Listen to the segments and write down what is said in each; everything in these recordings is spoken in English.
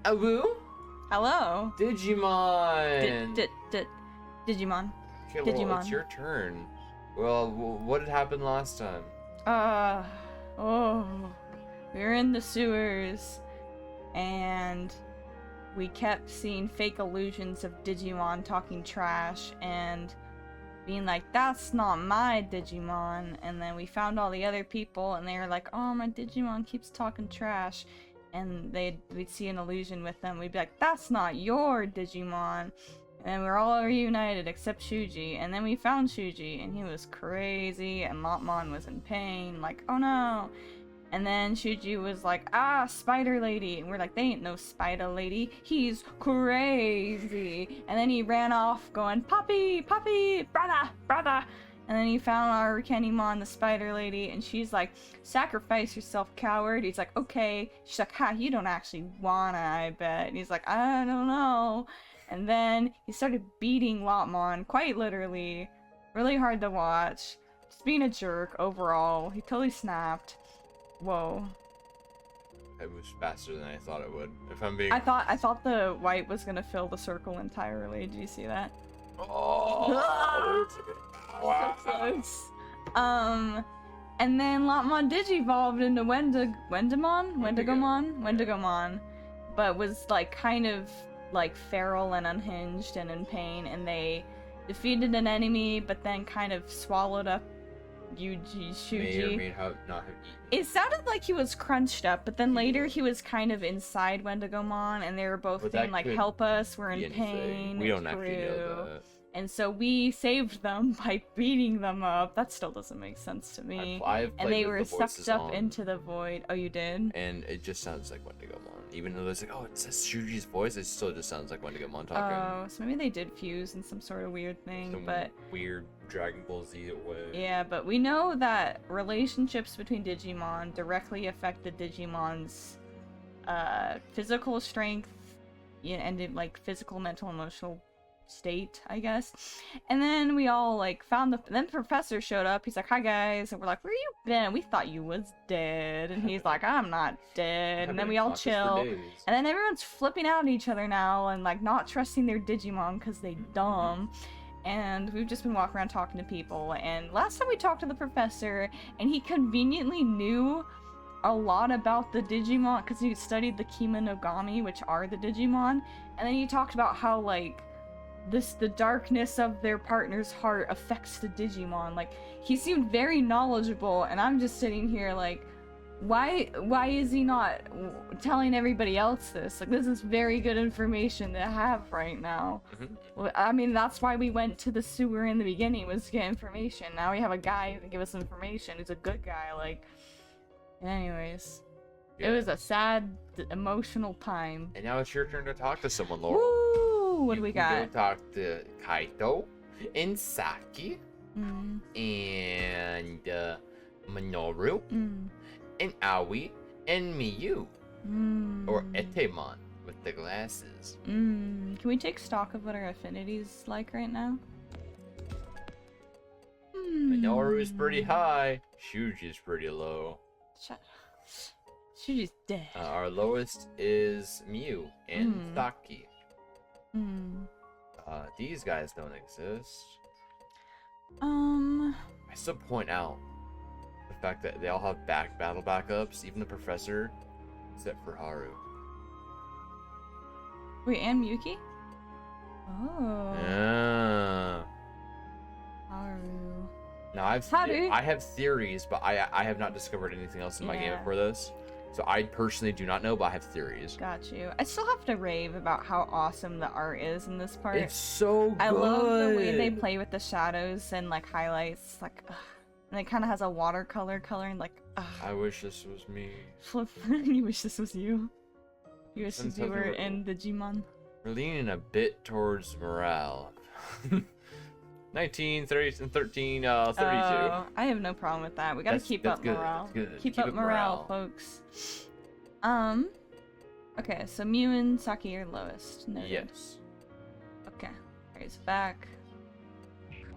Abu? Hello. Digimon! Digimon. Okay, well, Digimon. it's your turn. Well, what had happened last time? Oh. We were in the sewers, and we kept seeing fake illusions of Digimon talking trash, and being like, that's not my Digimon. And then we found all the other people, and they were like, oh, my Digimon keeps talking trash. And we'd see an illusion with them. We'd be like, that's not your Digimon. And we're all reunited except Shuji. And then we found Shuji, and he was crazy, and Lopmon was in pain, like, oh no. And then Shuji was like, ah, Spider Lady. And we're like, they ain't no Spider Lady. He's crazy. And then he ran off going, Poppy, Poppy, brother, brother. And then he found our Kenimon, the Spider Lady, and she's like, sacrifice yourself, coward. He's like, okay. She's like, ha, you don't actually wanna, I bet. And he's like, I don't know. And then he started beating Lopmon, quite literally. Really hard to watch. Just being a jerk overall. He totally snapped. Whoa. It was faster than I thought it would. If I'm being... I thought the white was gonna fill the circle entirely. Did you see that? Oh! So close. And then Lopmon digivolved into Wendigomon, but was like kind of like feral and unhinged and in pain, and they defeated an enemy, but then kind of swallowed up Shuji. May or may not have eaten. It sounded like he was crunched up, but then later he was kind of inside Wendigomon, and they were both being like, help us, we're in pain. We don't actually know that. And so we saved them by beating them up. That still doesn't make sense to me. And they were sucked up into the void. Oh, you did? And it just sounds like Wendigomon. Even though it's like, oh, it says Shuji's voice, it still just sounds like Wendigomon talking. Oh, so maybe they did fuse in some sort of weird thing, but... weird Dragon Ball Z way. Yeah, but we know that relationships between Digimon directly affect the Digimon's physical strength, and like physical, mental, emotional state, I guess. And then we all like found then Professor showed up. He's like, hi guys, and we're like, where you been? We thought you was dead. And he's like, I'm not dead. And then we all chill, and then everyone's flipping out at each other now and like not trusting their Digimon because they dumb. And we've just been walking around talking to people, and last time we talked to the professor, and he conveniently knew a lot about the Digimon because he studied the Kemonogami, which are the Digimon. And then he talked about how like the darkness of their partner's heart affects the Digimon. Like, he seemed very knowledgeable, and I'm just sitting here like, why is he not telling everybody else this? Like, this is very good information to have right now. Well, I mean, that's why we went to the sewer in the beginning, was to get information. Now we have a guy who can give us information, who's a good guy, like... Anyways. Yeah. It was a sad, emotional time. And now it's your turn to talk to someone, Laurel. Woo! What do we got? You can go talk to Kaito, and Saki, and Minoru, and Aoi, and Miyu. Or Etemon with the glasses. Can we take stock of what our affinity's like right now? Minoru is pretty high. Shuji's pretty low. Shuji's dead. Our lowest is Miyu and Saki. These guys don't exist. I still point out the fact that they all have battle backups, even the professor, except for Haru. Wait, and Miyuki? Oh. Yeah. Haru. Now I have theories, but I have not discovered anything else in my game before this. So I personally do not know, but I have theories. Got you. I still have to rave about how awesome the art is in this part. It's so good. I love the way they play with the shadows and like highlights. Like, and it kind of has a watercolor coloring. Like, I wish this was me. Flip. You wish this was you. You wish you were in Digimon. We're leaning a bit towards morale. 19, 30, and 13, 32. I have no problem with that. We gotta keep up morale. Keep up morale, folks. Okay, so Miyu and Saki are lowest. Noted. Yes. Okay, raise back.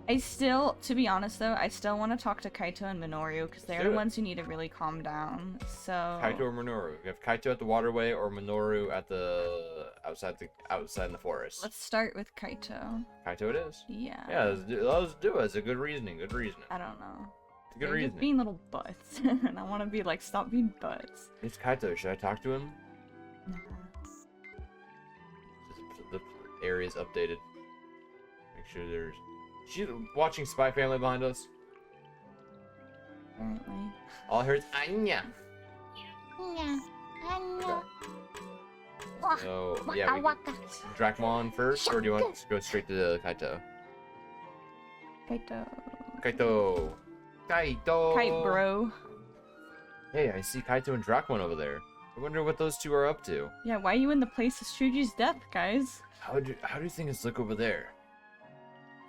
To be honest though, I still want to talk to Kaito and Minoru because they're the ones who need to really calm down. So Kaito or Minoru? We have Kaito at the waterway or Minoru at the outside in the forest. Let's start with Kaito. Kaito it is. Yeah. Yeah, let's do it. It's a good reasoning. Good reasoning. I don't know. It's a good They're reasoning. just being little butts, and I want to be like, stop being butts. It's Kaito. Should I talk to him? Nah. The area's updated. Make sure there's. She's watching Spy Family behind us. Apparently. All I heard is Anya. So yeah, we Dracmon first, or do you want to go straight to Kaito? Kaito. Kaito. Kite bro. Hey, I see Kaito and Dracmon over there. I wonder what those two are up to. Yeah, why are you in the place of Shuji's death, guys? How do things look over there?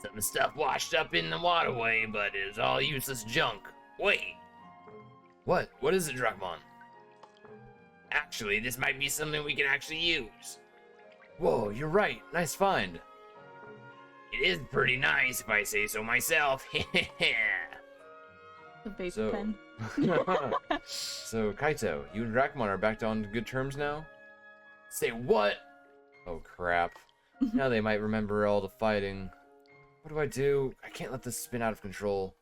Some stuff washed up in the waterway, but it's all useless junk. Wait. What? What is it, Dracmon? Actually, this might be something we can actually use. Whoa, you're right. Nice find. It is pretty nice, if I say so myself. The vape pen. So, Kaito, you and Dracmon are back on good terms now? Say what? Oh, crap. Now they might remember all the fighting. What do I do? I can't let this spin out of control.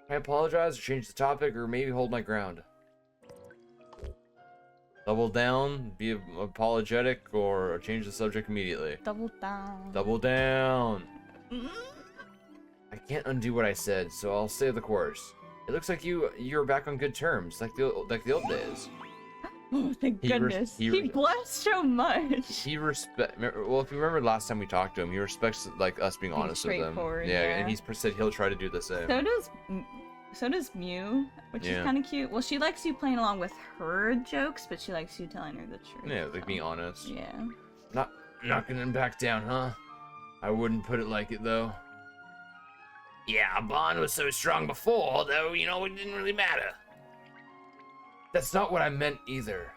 Can I apologize or change the topic or maybe hold my ground? Double down, be apologetic, or change the subject immediately. Double down. Double down. I can't undo what I said, so I'll say the course. It looks like you're back on good terms, like the old days. Oh, thank goodness. He blessed so much. Well, if you remember last time we talked to him, he respects like us being honest with him. Yeah, and he's said he'll try to do the same. So does Mew, which is kind of cute. Well, she likes you playing along with her jokes, but she likes you telling her the truth. Yeah, like being honest. Yeah. Not knocking him back down, huh? I wouldn't put it like it though. Yeah, our bond was so strong before, though, it didn't really matter. That's not what I meant either.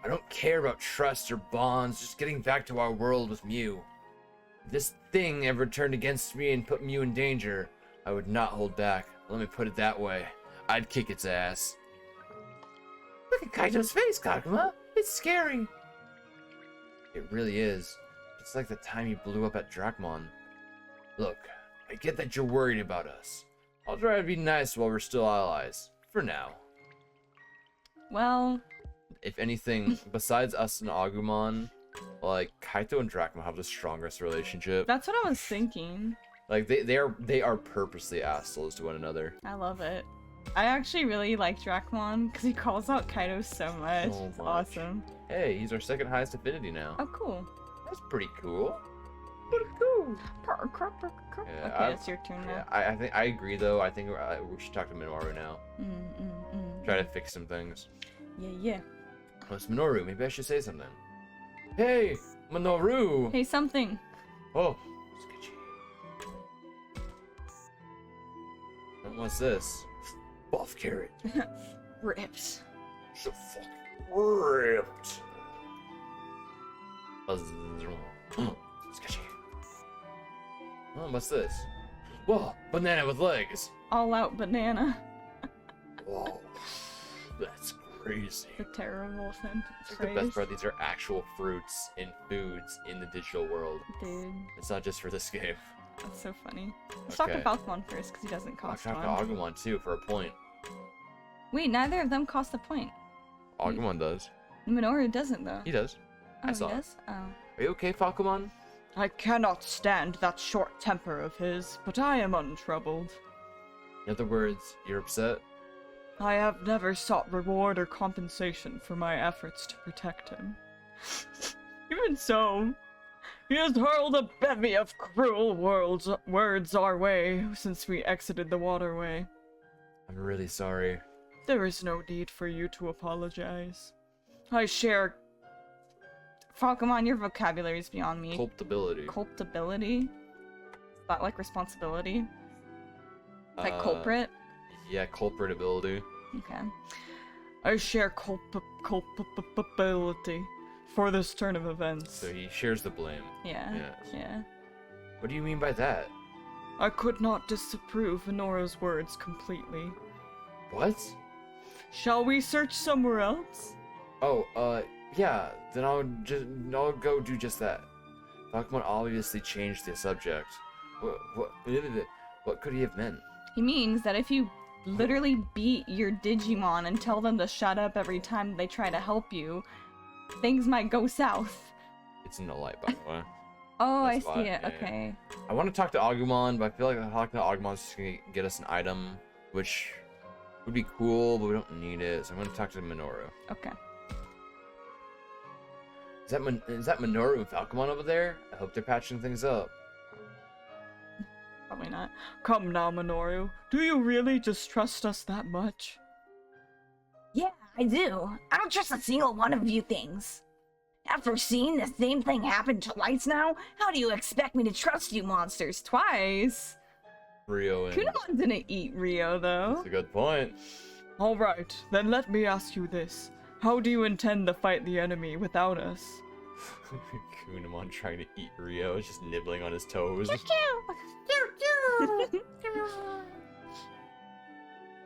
I don't care about trust or bonds, just getting back to our world with Mew. If this thing ever turned against me and put Mew in danger, I would not hold back. Let me put it that way. I'd kick its ass. Look at Kaito's face, Kaguma. It's scary. It really is. It's like the time you blew up at Dracmon. Look, I get that you're worried about us. I'll try to be nice while we're still allies. For now. Well... If anything, besides us and Agumon, like, Kaito and Dracmon have the strongest relationship. That's what I was thinking. Like, they are purposely assholes to one another. I love it. I actually really like Dracmon, because he calls out Kaito so much. It's awesome. Hey, he's our second highest affinity now. Oh, cool. That's pretty cool. Pretty cool. Yeah, okay, it's your turn now. Yeah, I agree, though. I think we should talk to Minoru now. Try to fix some things. Yeah. Oh, it's Minoru. Maybe I should say something. Hey, Minoru! Hey, something. Oh, sketchy. What's this? Buff carrot. Rips. So fucking ripped. Sketchy. Oh, what's this? Whoa, banana with legs. All out banana. Whoa, that's crazy. The terrible sentence. The best part, these are actual fruits and foods in the digital world. Dude. It's not just for this game. That's so funny. Let's talk to Falcon first, because he doesn't cost one. I'll talk to Agumon too, for a point. Wait, neither of them cost a point. Agumon does. Minoru doesn't, though. He does. Oh, I saw he does? Oh. Are you okay, Falcomon? I cannot stand that short temper of his, but I am untroubled. In other words, you're upset? I have never sought reward or compensation for my efforts to protect him. Even so, he has hurled a bevy of cruel words our way since we exited the waterway. I'm really sorry. There is no need for you to apologize. I share... Falcomon, your vocabulary is beyond me. Culpability. Culpability? Is that like responsibility? Like culprit? Yeah, culpritability. Okay. I share culpability for this turn of events. So he shares the blame. Yeah. Yes. Yeah. What do you mean by that? I could not disapprove Minoru's words completely. What? Shall we search somewhere else? Oh, yeah, then I'll go do just that. Falcomon obviously changed the subject. What could he have meant? He means that if you literally beat your Digimon and tell them to shut up every time they try to help you, things might go south. It's in the light, by the way. Oh, That's I why, see it. yeah. Okay. I want to talk to Agumon, but I feel like talking to Agumon is just gonna get us an item, which would be cool, but we don't need it. So I'm gonna talk to Minoru. Okay. Is that Minoru and Falcomon over there? I hope they're patching things up. Probably not. Come now, Minoru. Do you really distrust us that much? Yeah, I do. I don't trust a single one of you things. After seeing the same thing happen twice now, how do you expect me to trust you monsters? Twice. Rio and... Kunamon didn't eat Rio though. That's a good point. Alright, then let me ask you this. How do you intend to fight the enemy without us? Kunamon trying to eat Rio, just nibbling on his toes.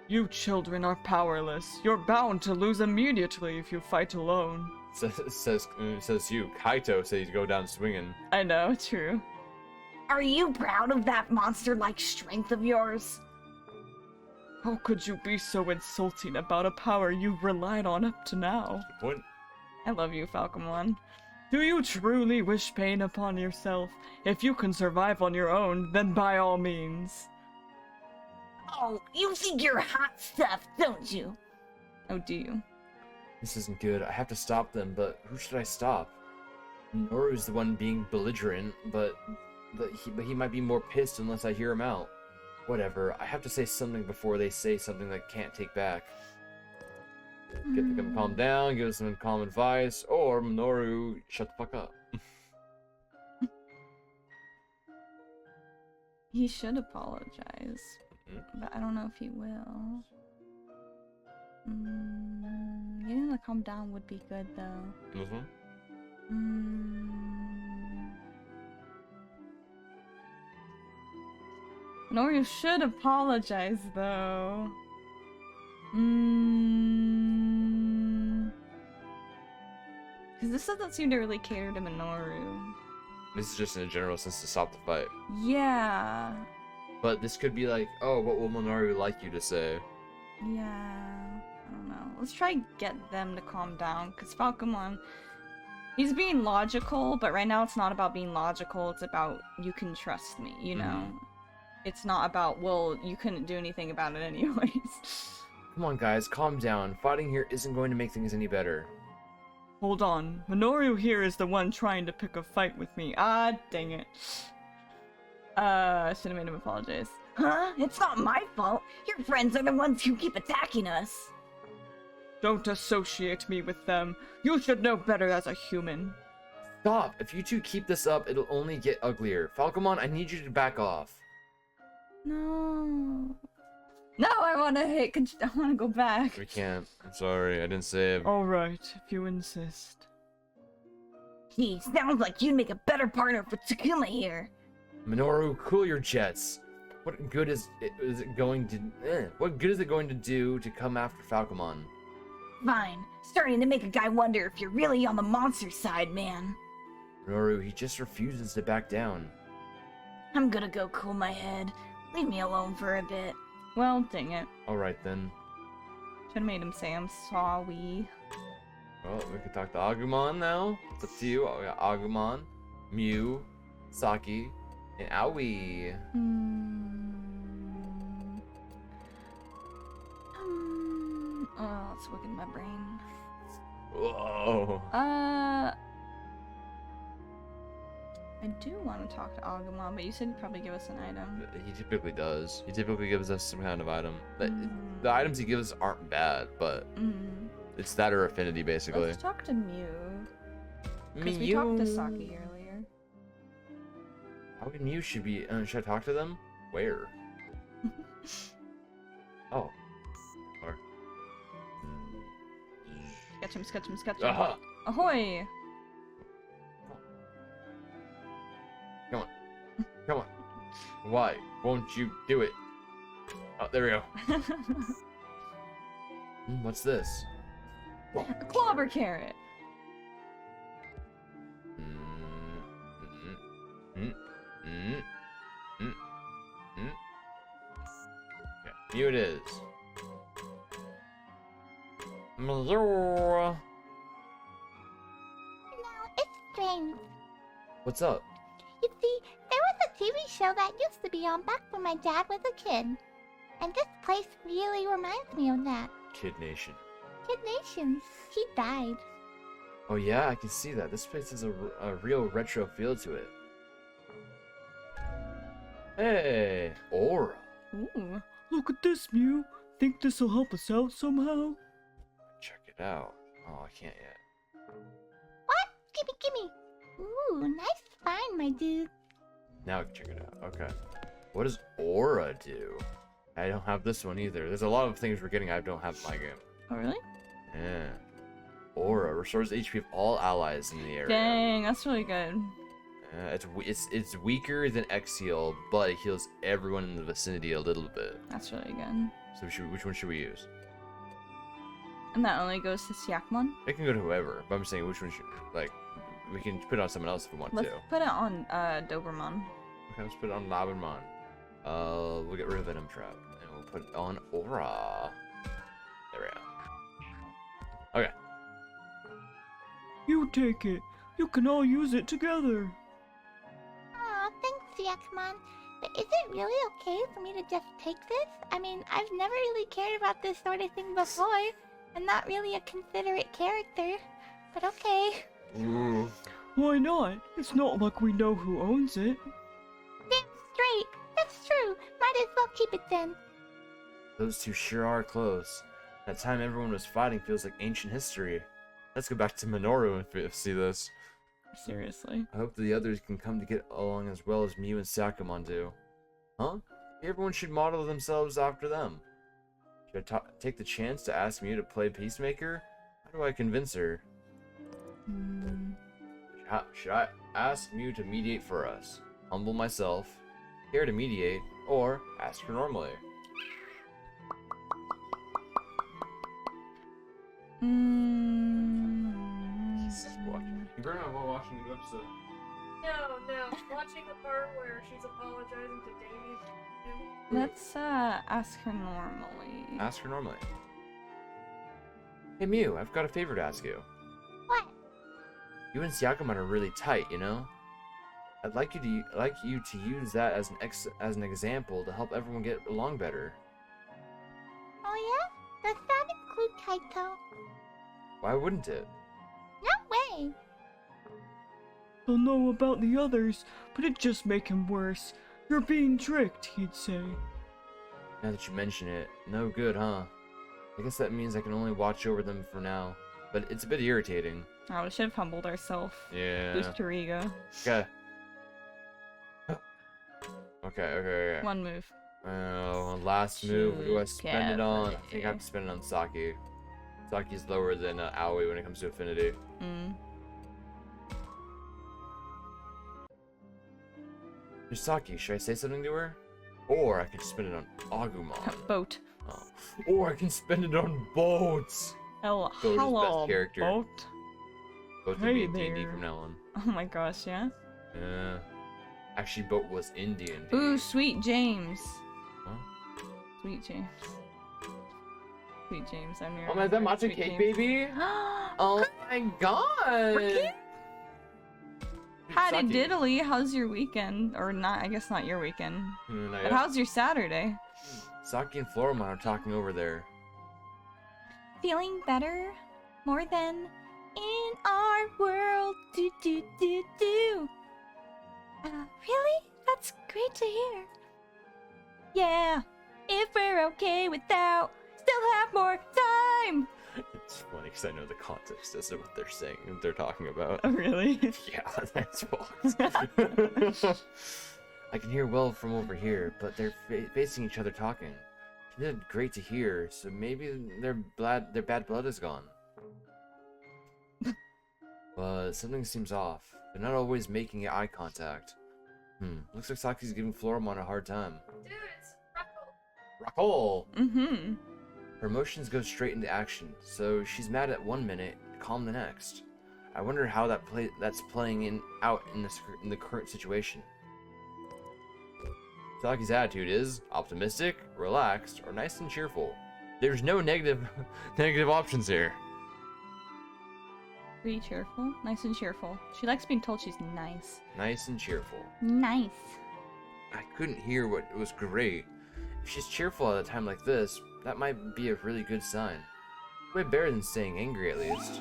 You children are powerless. You're bound to lose immediately if you fight alone. says you. Kaito says you go down swinging. I know, true. Are you proud of that monster-like strength of yours? How could you be so insulting about a power you've relied on up to now? Good point. I love you, Falcomon. Do you truly wish pain upon yourself? If you can survive on your own, then by all means. Oh, you think you're hot stuff, don't you? Oh, do you? This isn't good. I have to stop them, but who should I stop? Minoru's the one being belligerent, but he might be more pissed unless I hear him out. Whatever. I have to say something before they say something that I can't take back. Get them to calm down, give us some calm advice, or Minoru, shut the fuck up. He should apologize, Mm-hmm. but I don't know if he will. Getting him to calm down would be good, though. Minoru should apologize, though. Because this doesn't seem to really cater to Minoru. This is just in a general sense to stop the fight. Yeah. But this could be like, oh, what will Minoru like you to say? Yeah. I don't know. Let's try get them to calm down, because Falcomon, he's being logical, but right now it's not about being logical, it's about you can trust me, you know? It's not about, well, you couldn't do anything about it anyways. Come on, guys, calm down. Fighting here isn't going to make things any better. Hold on. Minoru here is the one trying to pick a fight with me. Ah, dang it. I should have made him apologize. Huh? It's not my fault. Your friends are the ones who keep attacking us. Don't associate me with them. You should know better as a human. Stop! If you two keep this up, it'll only get uglier. Falcomon, I need you to back off. No. No, I want to go back. We can't. I'm sorry, I didn't save. Alright, if you insist. He sounds like you'd make a better partner for Tsukuma here. Minoru, cool your jets. What good is it going to... What good is it going to do to come after Falcomon? Fine. Starting to make a guy wonder if you're really on the monster side, man. Minoru, he just refuses to back down. I'm gonna go cool my head. Leave me alone for a bit. Well, dang it. Alright then. Should have made him say I'm sorry. Well, we can talk to Agumon now. It's up to you. We got Agumon, Mew, Saki, and Aoi. Oh, it's working my brain. Whoa. I do want to talk to Agumon, but you said he'd probably give us an item. He typically does. He typically gives us some kind of item. The items he gives aren't bad, but it's that or affinity, basically. Let's talk to Mew. Because we talked to Saki earlier. How Mew should be... should I talk to them? Where? Oh. Or... Sketch him, sketch him, sketch him. Aha! Ahoy! Come on. Come on. Why won't you do it? Oh, there we go. What's this? A clobber carrot. Okay, here it is. Hello. No, it's strange. What's up? You see, there was a TV show that used to be on back when my dad was a kid. And this place really reminds me of that. Kid Nation. Kid Nation. He died. Oh yeah, I can see that. This place has a real retro feel to it. Hey, Aura. Ooh, look at this, Mew. Think this'll help us out somehow? Check it out. Oh, I can't yet. What? Gimme. Ooh, nice find, my dude. Now I can check it out. Okay. What does Aura do? I don't have this one either. There's a lot of things we're getting I don't have in my game. Oh, really? Yeah. Aura restores HP of all allies in the area. Dang, that's really good. It's weaker than X heal, but it heals everyone in the vicinity a little bit. That's really good. So which one should we use? And that only goes to Siakmon? It can go to whoever, but I'm saying which one should, like, we can put it on someone else if we want Let's to. put it on Doberman. Okay, let's put it on Labinmon. We'll get rid of Venom Trap, and we'll put it on Aura. There we go. Okay. You take it. You can all use it together. Aw, thanks, Yakmon. But is it really okay for me to just take this? I mean, I've never really cared about this sort of thing before. I'm not really a considerate character. But okay. Why not? It's not like we know who owns it. Damn straight. That's true. Might as well keep it then. Those two sure are close. That time everyone was fighting feels like ancient history. Let's go back to Minoru and see this. Seriously. I hope the others can come to get along as well as Mew and Sakamon do. Huh? Everyone should model themselves after them. Should I take the chance to ask Mew to play Peacemaker? How do I convince her? Should I ask Mew to mediate for us? Humble myself, care to mediate, or ask her normally? You better not while watching the episode. No. Watching the part where she's apologizing to Davey. Let's ask her normally. Ask her normally. Hey Mew, I've got a favor to ask you. What? You and Syakuman are really tight, you know? I'd like you to use that as an example to help everyone get along better. Oh yeah? Does that include Kaito? Why wouldn't it? No way. He'll know about the others, but it'd just make him worse. You're being tricked, he'd say. Now that you mention it, no good, huh? I guess that means I can only watch over them for now, but it's a bit irritating. Oh, we should have humbled ourselves. Yeah. Boost her ego. Okay. Okay. One move. Last move. Who do I spend it on? I Carefully. think I have to spend it on Saki. Saki's lower than Aoi when it comes to affinity. Hey, Saki, should I say something to her? Or I could spend it on Agumon. Boat. Oh. Or I can spend it on boats. Boat is Hello, best character. boat. Boat Hey will be in D&D there. from now on. Oh my gosh, yeah? Yeah. Actually, Boat was in D&D. Ooh, Sweet James. Huh? Sweet James. Sweet James, I'm your. Oh my, is that matcha cake, baby? Oh my god! Howdy Saki. diddly, how's your weekend? Or not, I guess not your weekend. Not But yet. how's your Saturday? Saki and Floramon are talking over there. Feeling better? More than in our world. Do do do do. Really? That's great to hear. Yeah. If we're okay without, still have more time. It's funny because I know the context as to what they're saying, what they're talking about. Oh, really? Yeah, that's what. I can hear well from over here, but they're facing each other talking. It's great to hear, so maybe their bad blood is gone. But something seems off. They're not always making eye contact. Looks like Saki's giving Floramon a hard time. Dude, it's Freckle. Rockle! Mm-hmm. Her emotions go straight into action, so she's mad at one minute, calm the next. I wonder how that's playing out in the current situation. Saki's attitude is optimistic, relaxed, or nice and cheerful. There's no negative options here. Pretty cheerful. Nice and cheerful. She likes being told she's nice. Nice and cheerful. Nice. I couldn't hear what was great. If she's cheerful at a time like this, that might be a really good sign. Way better than staying angry, at least.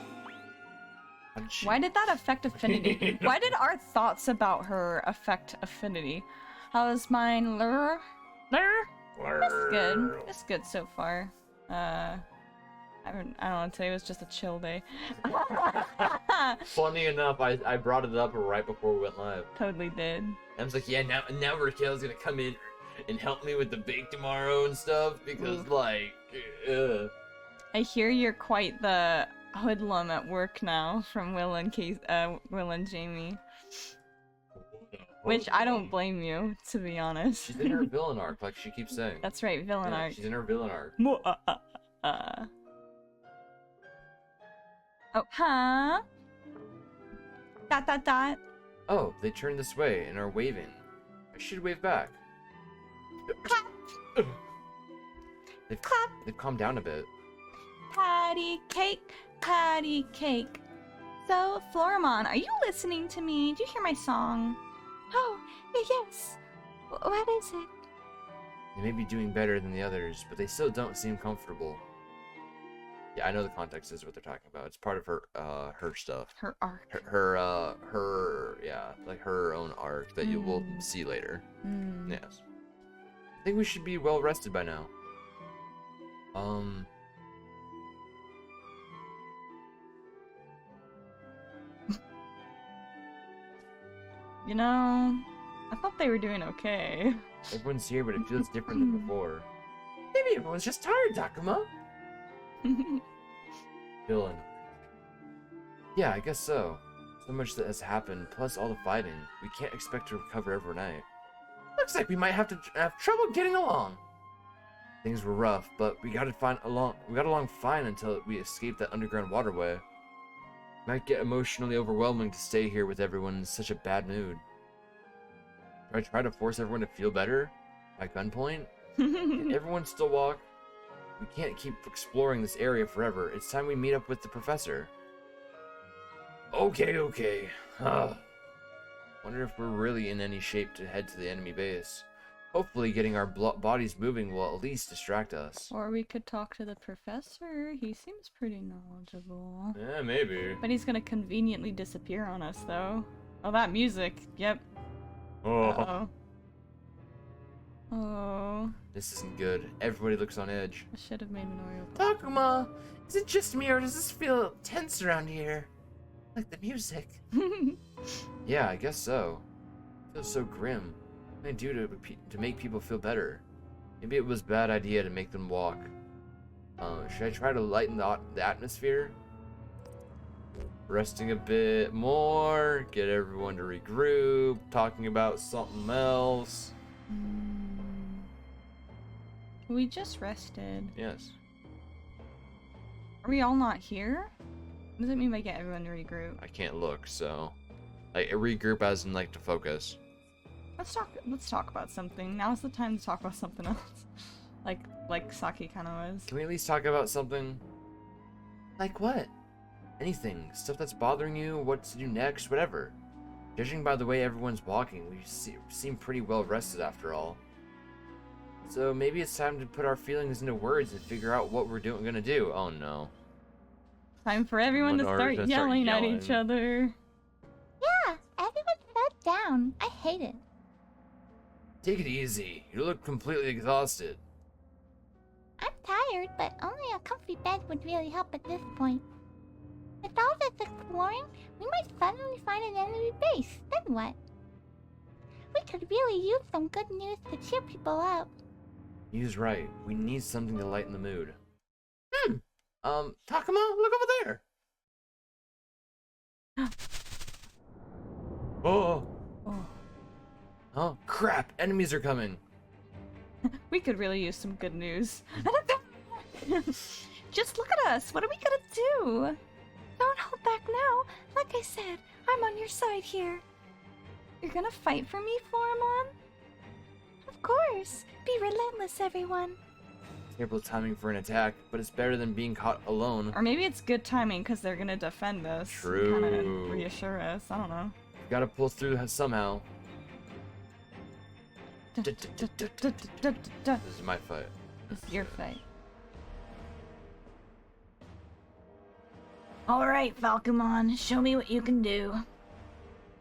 Why did that affect affinity? Why did our thoughts about her affect affinity? How's mine? Lur? That's good. That's good so far. I don't know, today was just a chill day. Funny enough, I brought it up right before we went live. Totally did. I was like, yeah, now Raquel's gonna come in and help me with the bake tomorrow and stuff, because, like, I hear you're quite the hoodlum at work now from Will and Jamie. Which I don't blame you, to be honest. She's in her villain arc, like she keeps saying. That's right, villain arc. She's in her villain arc. Oh, huh? Dot. Oh, they turned this way and are waving. I should wave back. They've calmed down a bit. Patty cake. So, Floramon, are you listening to me? Do you hear my song? Oh, yes. What is it? They may be doing better than the others, but they still don't seem comfortable. Yeah, I know the context is what they're talking about. It's part of her stuff. Her arc. Yeah, like her own arc that you will see later. Yes. I think we should be well rested by now. You know, I thought they were doing okay. Everyone's here, but it feels different than before. Maybe everyone's just tired, Takuma. Villain. Yeah, I guess so. So much that has happened, plus all the fighting. We can't expect to recover overnight. Looks like we might have trouble getting along. Things were rough, but we got along fine until we escaped that underground waterway. Might get emotionally overwhelming to stay here with everyone in such a bad mood. Do I try to force everyone to feel better? By gunpoint? Can everyone still walk? We can't keep exploring this area forever. It's time we meet up with the professor. Okay. Wonder if we're really in any shape to head to the enemy base. Hopefully getting our bodies moving will at least distract us. Or we could talk to the professor. He seems pretty knowledgeable. Yeah, maybe. But he's gonna conveniently disappear on us, though. Oh, that music. Yep. Oh. Oh. This isn't good. Everybody looks on edge. I should have made Minoru. Takuma, is it just me or does this feel tense around here? Like the music. Yeah, I guess so. It feels so grim. What can I do to make people feel better? Maybe it was a bad idea to make them walk. Should I try to lighten the atmosphere? Resting a bit more, get everyone to regroup, talking about something else. We just rested. Yes. Are we all not here? What does it mean by get everyone to regroup? I can't look, so like regroup as in like to focus. Let's talk about something. Now's the time to talk about something else. like Saki kinda was. Can we at least talk about something? Like what? Anything. Stuff that's bothering you, what to do next, whatever. Judging by the way everyone's walking, we seem pretty well rested after all. So maybe it's time to put our feelings into words and figure out what we're gonna do. Oh no. Time for everyone to start yelling at each other. Yeah, everyone fell down. I hate it. Take it easy. You look completely exhausted. I'm tired, but only a comfy bed would really help at this point. With all this exploring, we might finally find an enemy base. Then what? We could really use some good news to cheer people up. He's right. We need something to lighten the mood. Takuma, look over there. Oh. Oh, crap! Enemies are coming! We could really use some good news. Just look at us. What are we gonna do? Don't hold back now. Like I said, I'm on your side here. You're gonna fight for me, Floramon? Of course. Be relentless, everyone. Terrible timing for an attack, but it's better than being caught alone. Or maybe it's good timing because they're gonna defend us. True. Kind of reassure us. I don't know. Gotta pull through somehow. This This is my fight. is your fight. Alright, Falcomon, show me what you can do.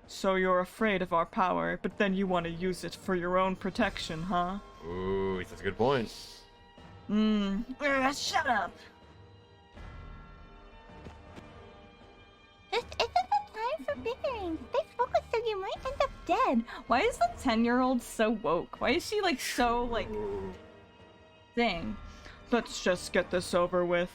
So you're afraid of our power, but then you want to use it for your own protection, huh? Ooh, that's a good point. Shut up. This isn't the time for bickering. Stay focused or you might end up dead. Why is the 10-year-old so woke? Why is she like so like thing? Let's just get this over with.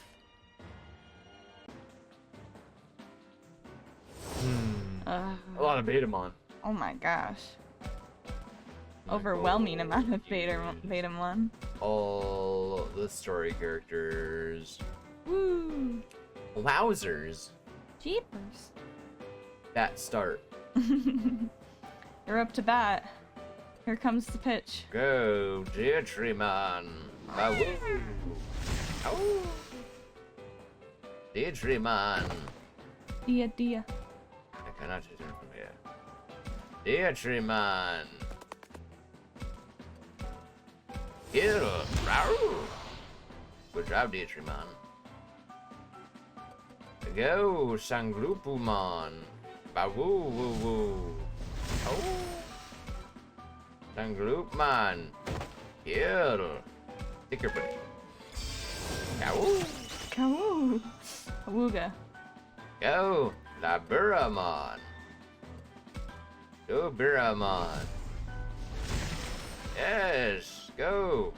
A lot of Betamon. Oh my gosh. Overwhelming amount of Betamon. All the story characters. Woo! Wowzers. Jeepers. That start. You're up to bat. Here comes the pitch. Go, Digimon. Woo. Ow. Digimon. Dia. I cannot return from here. Digimon. Kill. Row. Good job, Digimon. Go, Sanglupumon. Woo woo woo. Oh. Sanglupmon. Kill. Sticker buddy. Ow. Kawoo. Awooga. Go, Laburamon. Go, Buramon. Yes, go.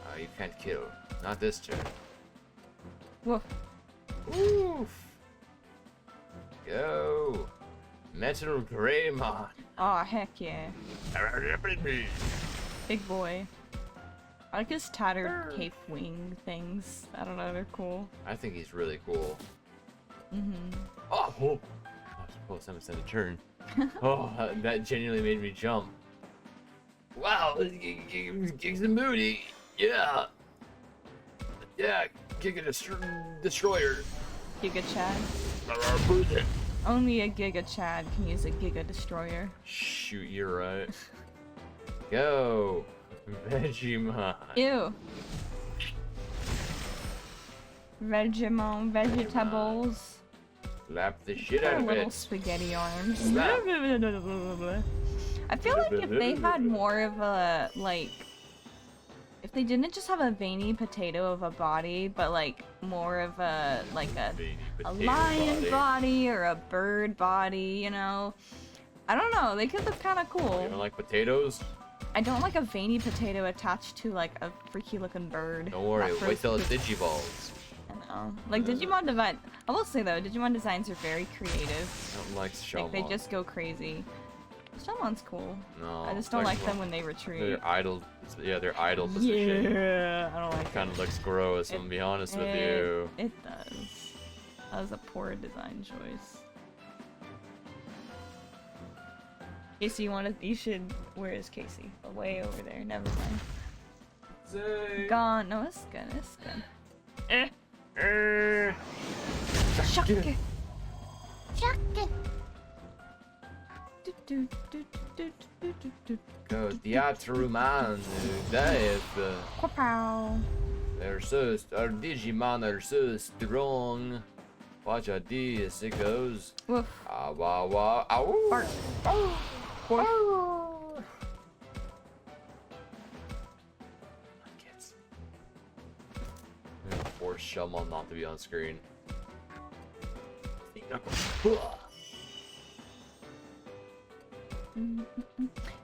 Oh, you can't kill. Not this turn. Woof. Oof. Go. Metal Greymon. Aw, heck yeah. Big boy. I like his tattered cape wing things. I don't know, they're cool. I think he's really cool. Mm-hmm. Oh, I was supposed to send a turn. Oh, that genuinely made me jump. Wow, Gigs and Booty. Yeah. Yeah, Giga Destroyer. Giga Chad. Bruiser. Only a Giga Chad can use a Giga Destroyer. Shoot, you're right. Go, Vegemon. Ew. Vegemon, vegetables. Lap the shit Their out of little it. spaghetti arms. Slap. I feel like if they had more of a, like, if they didn't just have a veiny potato of a body, but like more of a, like a lion body or a bird body, you know? I don't know, they could look kind of You cool. don't like potatoes? I don't like a veiny potato attached to like a freaky looking bird. Don't worry, That wait till first- it's Digivolves. I know. Like Digimon design, I will say though, Digimon designs are very creative. I don't like Shelmon. Like they just go crazy. Shelmon's cool. No. I just don't like them Shelmon. when they retreat. They're idle. Yeah, they're idle position. Yeah, I don't like Kind of looks gross, I'm gonna be honest with it. you. It does. That was a poor design choice. Casey, you should. Where is Casey? Oh, way over there. Never mind. Gone. No, it's good. It's good. Shocker. Shocker. Do, do, do, do, do, do, Go, Theatrumon, Dave. Quapow. They're so. Our Digimon are so strong. Watch out, this it goes. Woof. Ah, wah, wah, ow. Bark. Oh. Kids. I'm gonna force Shelmon not to be on screen.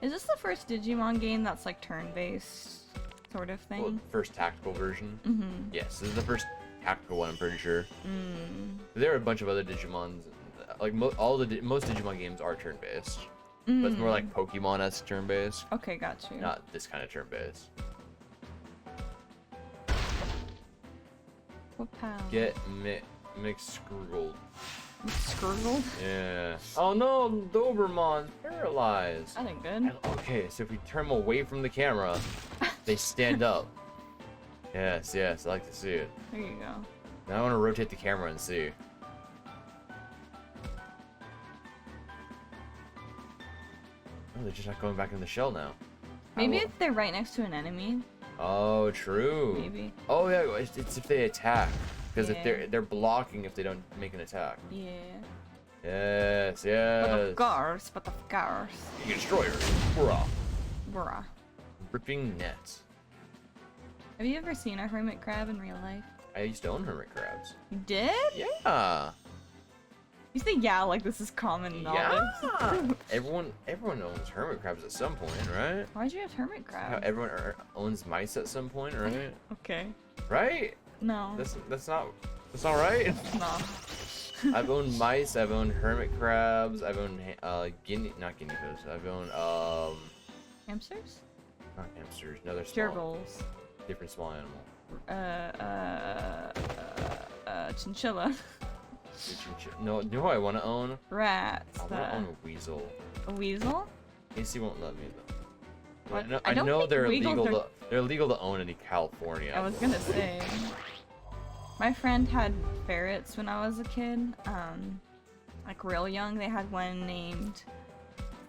Is this the first Digimon game that's like turn-based sort of Well, thing? first tactical version. Mm-hmm. Yes, this is the first tactical one. I'm pretty sure. Mm. There are a bunch of other Digimons. Like most Digimon games are turn-based. but it's more like Pokemon-esque turn-based. Okay, got you. Not this kind of turn-based. What power? Get mixed Skruggled. Skruggled? Yeah. Oh no, Doberman's paralyzed. That ain't good. Okay, so if we turn them away from the camera, they stand up. Yes, yes, I like to see it. There you go. Now I want to rotate the camera and see. Oh, they're just not going back in the shell now. Maybe if they're right next to an enemy. Oh, true. Maybe. Oh yeah, it's if they attack. Because Yeah. if they're blocking if they don't make an attack. Yeah. Yes, But yes. of course, but of course. You destroyer. Bruh. Bruh. Ripping nets. Have you ever seen a hermit crab in real life? I used to own hermit crabs. You did? Yeah. You say yeah like this is common knowledge. Yeah. everyone owns hermit crabs at some point, right? Why'd you have hermit How crabs? everyone owns mice at some point, right? Okay. Right? No. That's not right. No. I've owned mice. I've owned hermit crabs. I've owned not guinea pigs. I've owned Hamsters? not hamsters. No, they're small. Gerbils. Different small animal. Chinchilla. No, you know what I want to own? Rats. I want to own a weasel. A weasel? AC won't let me though. What? I I don't know think they're weasels illegal. are- They're illegal to own in California. I was gonna say. My friend had ferrets when I was a kid. Like real young. They had one named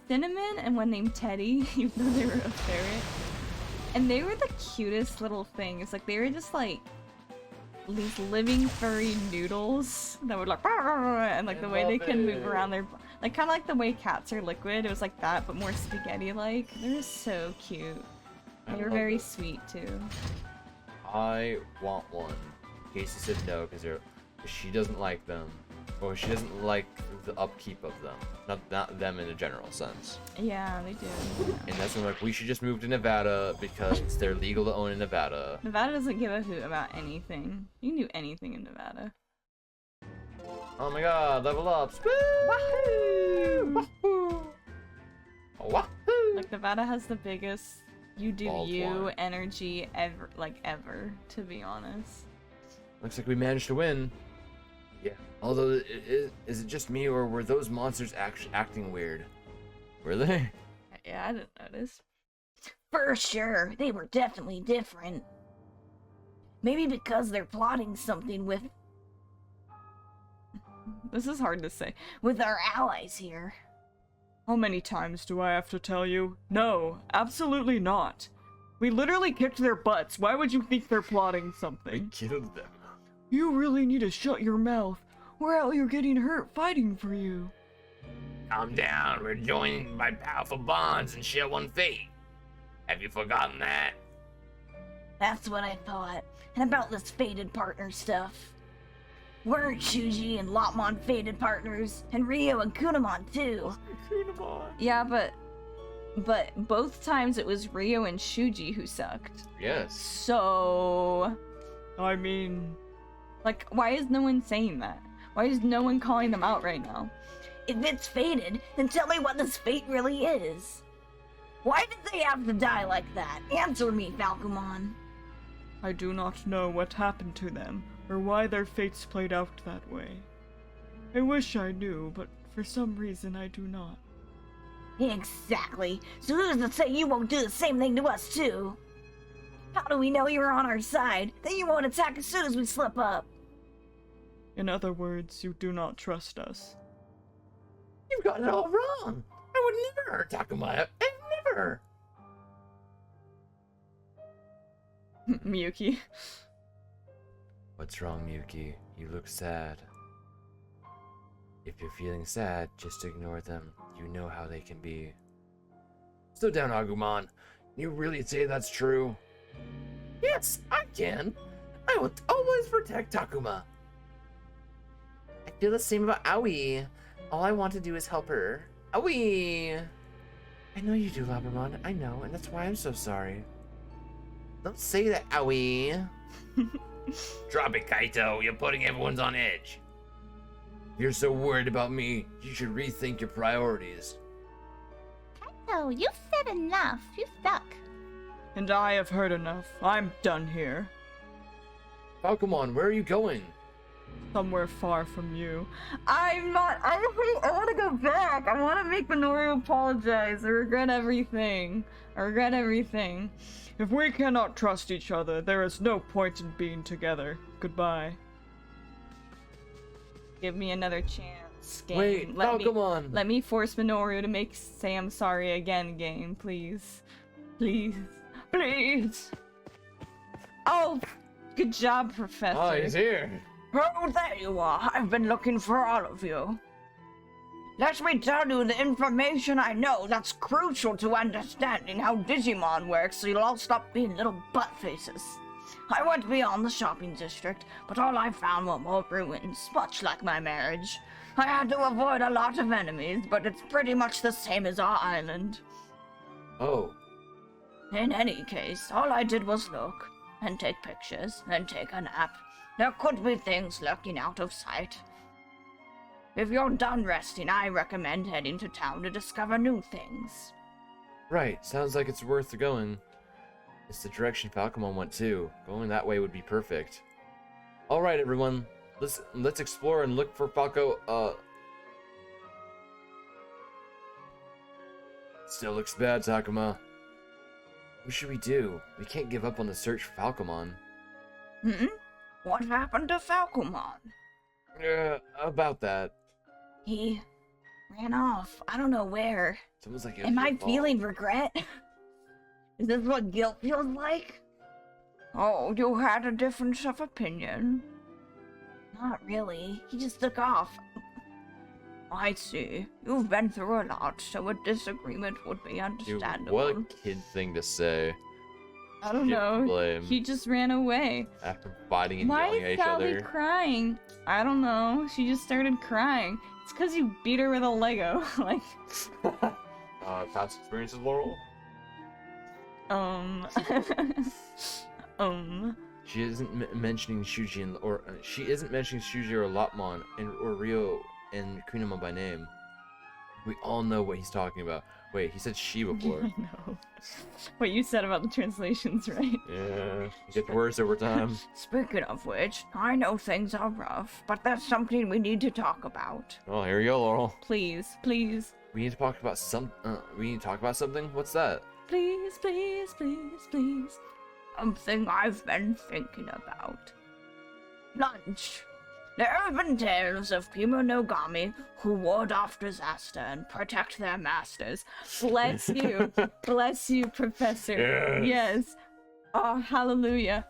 Cinnamon and one named Teddy, even though they were a ferret. And they were the cutest little things. Like they were just like these living furry noodles that would like and like I the way they love can move it. around their like kind of like the way cats are liquid. It was like that, but more spaghetti like. They were so cute. I They were love very it. sweet too. I want one. Casey said no because she doesn't like them. Or she doesn't like the upkeep of them. Not them in a general sense. Yeah, they do. And that's when I'm like, we should just move to Nevada because they're legal to own in Nevada. Nevada doesn't give a hoot about anything. You can do anything in Nevada. Oh my god, level up. Wahoo! Wahoo! Wahoo! Like Nevada has the biggest you do Bald you one. energy ever, to be honest. Looks like we managed to win. Yeah. Although, is it just me or were those monsters acting weird? Were they? Yeah, I didn't notice. For sure, they were definitely different. Maybe because they're plotting something with This is hard to say. our allies here. How many times do I have to tell you? No, absolutely not. We literally kicked their butts. Why would you think they're plotting something? killed them. You really need to shut your mouth, or else you're getting hurt fighting for you. Calm down, we're joined by powerful bonds and share one fate. Have you forgotten that? That's what I thought. And about this fated partner stuff. Weren't Shuji and Lopmon fated partners? And Rio and Kunamon too. Yeah, but both times it was Rio and Shuji who sucked. Yes. So, I mean, like, why is no one saying that? Why is no one calling them out right now? If it's fated, then tell me what this fate really is. Why did they have to die like that? Answer me, Falcomon. I do not know what happened to them, or why their fates played out that way. I wish I knew, but for some reason I do not. Exactly. So who's to say you won't do the same thing to us too? How do we know you're on our side? That you won't attack as soon as we slip up? In other words, you do not trust us. You've got it all wrong. I would never hurt Takuma. Never. Miyuki. What's wrong, Miyuki? You look sad. If you're feeling sad, just ignore them. You know how they can be. Slow down, Agumon. You really say that's true? Yes, I can. I will always protect Takuma. I feel the same about Aoi. All I want to do is help her. Aoi! I know you do, Labramon. I know, and that's why I'm so sorry. Don't say that, Aoi. Drop it, Kaito. You're putting everyone's on edge. If you're so worried about me, you should rethink your priorities. Oh, you've said enough. You suck. And I have heard enough. I'm done here. Falcomon, where are you going? Somewhere far from you. I'm not. I want to go back. I want to make Minoru apologize. I regret everything. If we cannot trust each other, there is no point in being together. Goodbye. Give me another chance, game. Wait, Falcomon! Let me force Minoru to say I'm sorry again, game. Please. Please. Please. Oh, good job, Professor. Oh, he's here. Oh, there you are. I've been looking for all of you. Let me tell you the information I know that's crucial to understanding how Digimon works so you'll all stop being little butt faces. I went beyond the shopping district, but all I found were more ruins, much like my marriage. I had to avoid a lot of enemies, but it's pretty much the same as our island. Oh. In any case, all I did was look, and take pictures, and take a nap. There could be things lurking out of sight. If you're done resting, I recommend heading to town to discover new things. Right, sounds like it's worth going. It's the direction Falcomon went too. Going that way would be perfect. Alright everyone, let's explore and look for Falco, Still looks bad, Takuma. What should we do? We can't give up on the search for Falcomon. What happened to Falcomon? About that. He ran off. I don't know where. Someone's like, Am I feeling regret? Is this what guilt feels like? Oh, you had a difference of opinion. Not really. He just took off. I see. You've been through a lot, so a disagreement would be Dude, understandable. what a kid thing to say. I don't know. Blame. He just ran away. After fighting and Why yelling at is each Sally other. crying? I don't know. She just started crying. It's because you beat her with a Lego. Like, Past experiences, Laurel? She isn't mentioning Shuji she isn't mentioning Shuji or Lopmon or Ryo and Kunama by name. We all know what he's talking about. Wait, he said she before. I know. What you said about the translations, right? Yeah, it gets worse over time. Speaking of which, I know things are rough, but that's something we need to talk about. Oh, here you go, Laurel. Please, please. We need to talk about something. What's that? Please, please, please, please. Something I've been thinking about. Lunch. There have been tales of Kemonogami who ward off disaster and protect their masters. Bless you. Bless you, Professor. Yes. Oh, hallelujah.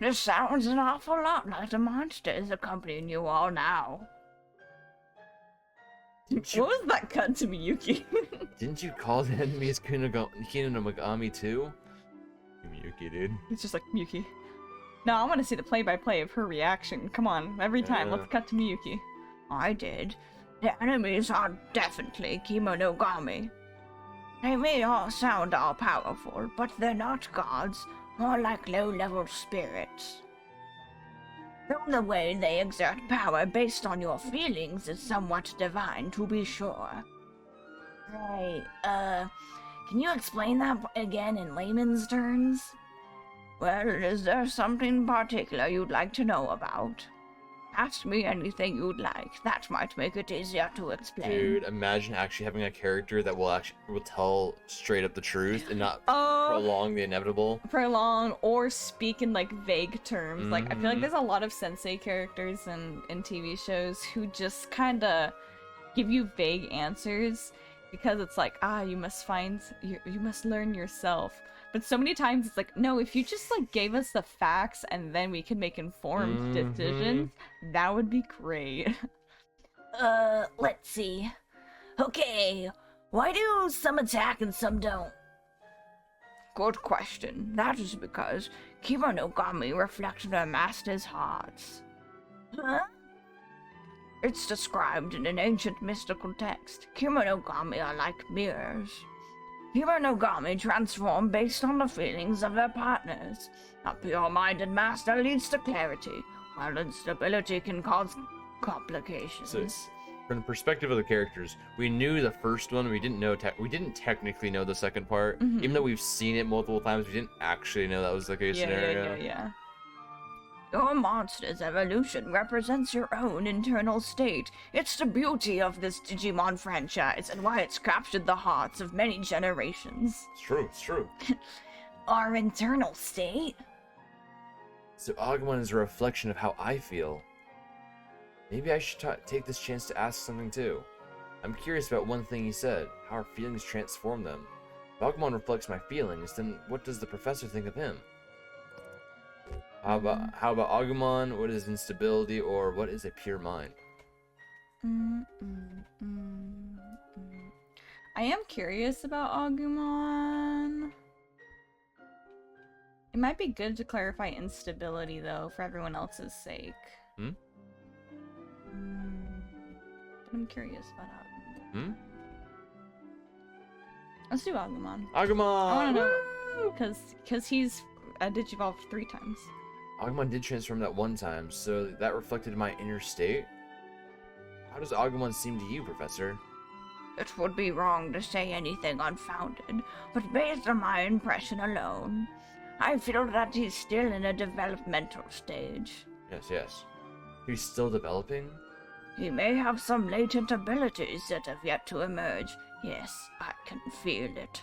This sounds an awful lot like the monsters accompanying you all now. What was that cut to Miyuki? Didn't you call the enemies Kinonogami too? Miyuki, dude. It's just like Miyuki. No, I want to see the play-by-play of her reaction. Come on, every time, let's cut to Miyuki. I did. The enemies are definitely Kemonogami. They may all sound all-powerful, but they're not gods, more like low-level spirits. Though the way they exert power based on your feelings is somewhat divine, to be sure. Right, can you explain that again in layman's terms? Well, is there something particular you'd like to know about? Ask me anything you'd like. That might make it easier to explain. Dude, imagine actually having a character that will tell straight up the truth and not prolong the inevitable. Prolong or speak in like vague terms. Like I feel like there's a lot of sensei characters in TV shows who just kind of give you vague answers because it's like, you must you must learn yourself. But so many times it's like, no, if you just like gave us the facts and then we could make informed decisions, that would be great. Let's see. Okay, why do some attack and some don't? Good question. That is because Kemonogami reflect their masters' hearts. Huh? It's described in an ancient mystical text. Kemonogami are like mirrors. Kemonogami transform based on the feelings of their partners. A pure-minded master leads to clarity, while instability can cause complications. from the perspective of the characters, we knew the first one. We didn't know. We didn't technically know the second part, even though we've seen it multiple times. We didn't actually know that was the case scenario. Yeah. Your monster's evolution represents your own internal state. It's the beauty of this Digimon franchise and why it's captured the hearts of many generations. It's true. It's true. Our internal state? So Agumon is a reflection of how I feel. Maybe I should take this chance to ask something too. I'm curious about one thing he said, how our feelings transform them. If Agumon reflects my feelings, then what does the professor think of him? How about Agumon? What is instability, or what is a pure mind? I am curious about Agumon. It might be good to clarify instability, though, for everyone else's sake. But I'm curious about Agumon. Let's do Agumon. Agumon! I want to know, because he's Digivolved 3 times. Agumon did transform that one time, so that reflected my inner state. How does Agumon seem to you, Professor? It would be wrong to say anything unfounded, but based on my impression alone, I feel that he's still in a developmental stage. Yes. He's still developing? He may have some latent abilities that have yet to emerge. Yes, I can feel it.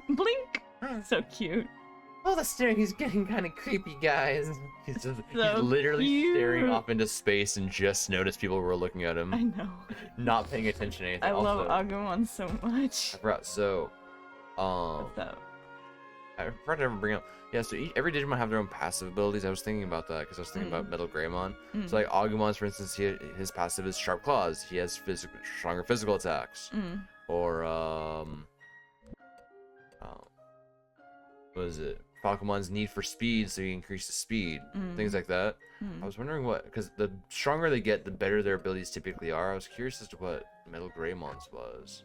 Blink! So cute. Oh, the staring, he's getting kind of creepy, guys. He's So literally cute. staring off into space and just noticed people were looking at him. I know. Not paying attention to anything. I also, love Agumon so much. I forgot, so, What's up? I forgot to ever bring up. Yeah, so every Digimon have their own passive abilities. I was thinking about that because I was thinking about Metal Greymon. So like Agumon's, for instance, his passive is Sharp Claws. He has stronger physical attacks. Or what is it? Pokemon's need for speed, so you increase the speed. Things like that. I was wondering what, because the stronger they get, the better their abilities typically are. I was curious as to what Metal Greymon's was.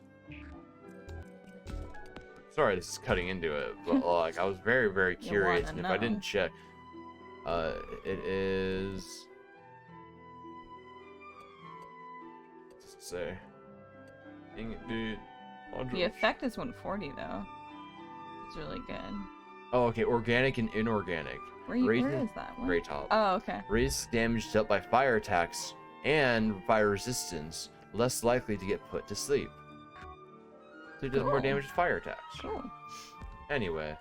Sorry, this is cutting into it, but like I was very, very curious, and if I didn't check, it is. What does it say? Dang it, dude. The effect is 140 though. It's really good. Oh, okay. Organic and inorganic. Where is that one? Gray top. Oh, okay. Raise damage dealt by fire attacks and fire resistance, less likely to get put to sleep. So he does more damage with fire attacks. Cool. Anyway.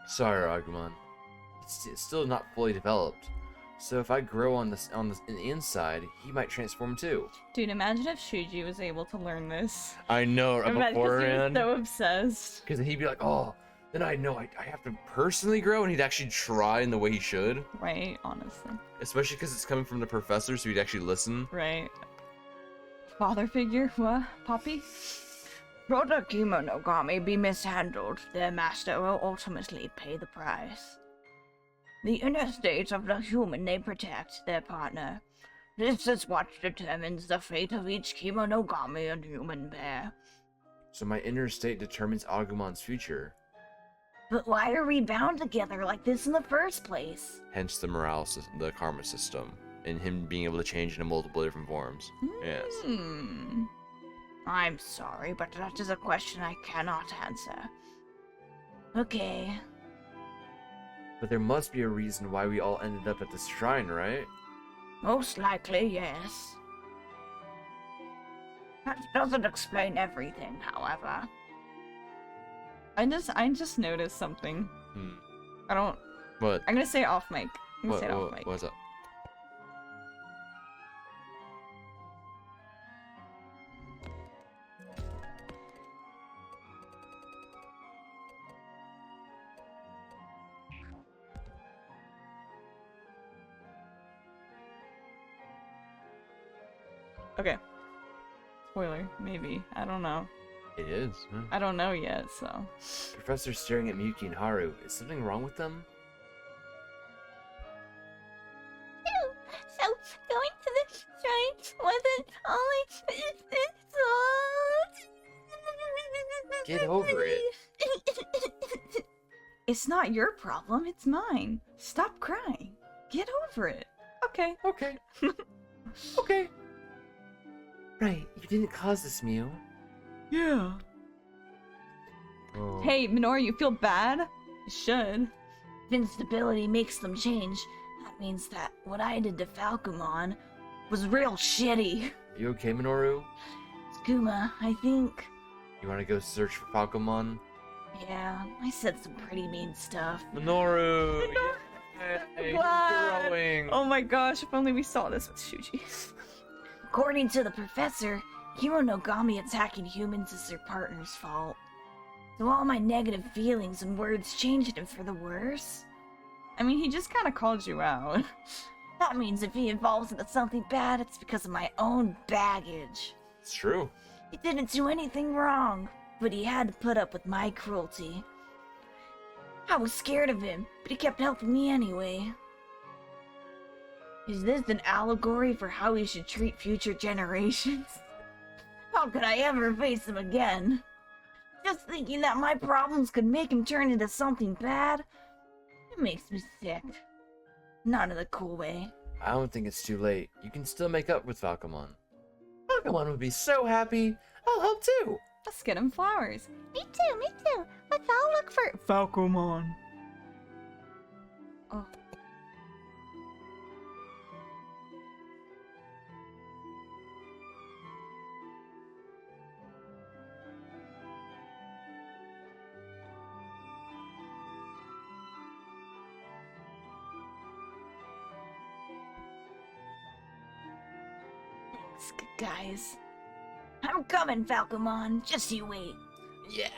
Sorry, Agumon. It's still not fully developed. So if I grow on the inside, he might transform too. Dude, imagine if Shuji was able to learn this. I know, beforehand. He was so obsessed. Because he'd be like, oh, then I know I have to personally grow, and he'd actually try in the way he should. Right, honestly. Especially because it's coming from the professor, so he'd actually listen. Right. Father figure? What? Poppy? Should a Kemonogami be mishandled, their master will ultimately pay the price. The inner state of the human they protect, their partner. This is what determines the fate of each Kemonogami and human pair. So my inner state determines Agumon's future. But why are we bound together like this in the first place? Hence the the karma system, and him being able to change into multiple different forms. Yes. I'm sorry, but that is a question I cannot answer. Okay. But there must be a reason why we all ended up at this shrine, right? Most likely, yes. That doesn't explain everything, however. I just noticed something. I don't. What? I'm gonna say off mic. I'm gonna say it off mic. What's up? Okay. Spoiler, maybe. I don't know. It is. Huh? I don't know yet, so. Professor's staring at Miyuki and Haru. Is something wrong with them? So, going to the shrine wasn't all Get over it. It's not your problem, it's mine. Stop crying. Get over it. Okay. Okay. Okay. Right, you didn't cause this, Mew. Yeah. Oh. Hey, Minoru, you feel bad? You should. If instability makes them change, that means that what I did to Falcomon was real shitty. You okay, Minoru? Skuma, I think. You want to go search for Falcomon? Yeah, I said some pretty mean stuff. Minoru! Yay, Glad. growing. Oh my gosh, if only we saw this with Shuji. According to the professor, Kimonogami attacking humans is their partner's fault. So all my negative feelings and words changed him for the worse? I mean, he just kind of called you out. That means if he evolves into something bad, it's because of my own baggage. It's true. He didn't do anything wrong, but he had to put up with my cruelty. I was scared of him, but he kept helping me anyway. Is this an allegory for how we should treat future generations? How could I ever face him again? Just thinking that my problems could make him turn into something bad, it makes me sick. Not in a cool way. I don't think it's too late. You can still make up with Falcomon. Falcomon would be so happy. I'll help too. Let's get him flowers. Me too. Let's all look for. Falcomon. Oh. Thanks, guys. I'm coming, Falcomon. Just you wait. Yeah.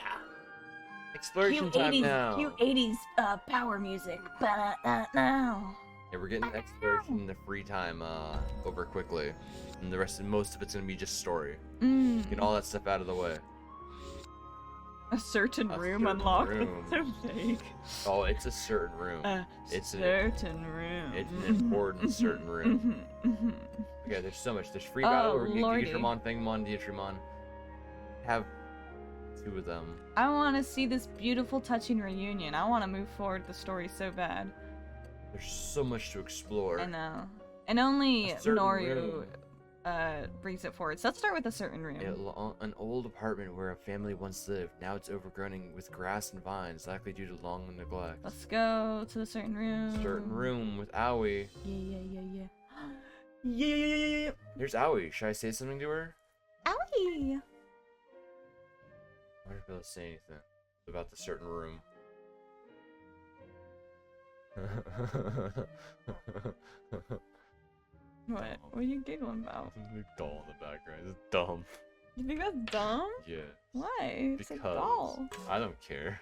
Exploration Cute time 80s, now. cute 80s power music. Now. Yeah, we're getting exploration in the free time over quickly. And most of it's gonna be just story. Get all that stuff out of the way. A certain A room certain unlocked. room. So vague. Oh, it's a certain room. A It's an- certain room. It's an important certain room. Okay, there's so much. There's free battle. Oh, We're gonna lordy. get Digimon, Fangmon, Dietrimon. Have 2 of them. I want to see this beautiful, touching reunion. I want to move forward the story so bad. There's so much to explore. I know. And only A certain Noru room. brings it forward. So let's start with a certain room. An old apartment where a family once lived. Now it's overgrown with grass and vines, likely due to long neglect. Let's go to the certain room. Certain room with Aoi. Yeah. Yeah. Here's Aoi. Should I say something to her? Owie! I wonder if I'll say anything about the certain room. What? What are you giggling about? Big doll in the background. It's dumb. You think that's dumb? Yeah. Why? It's a Because doll. I don't care.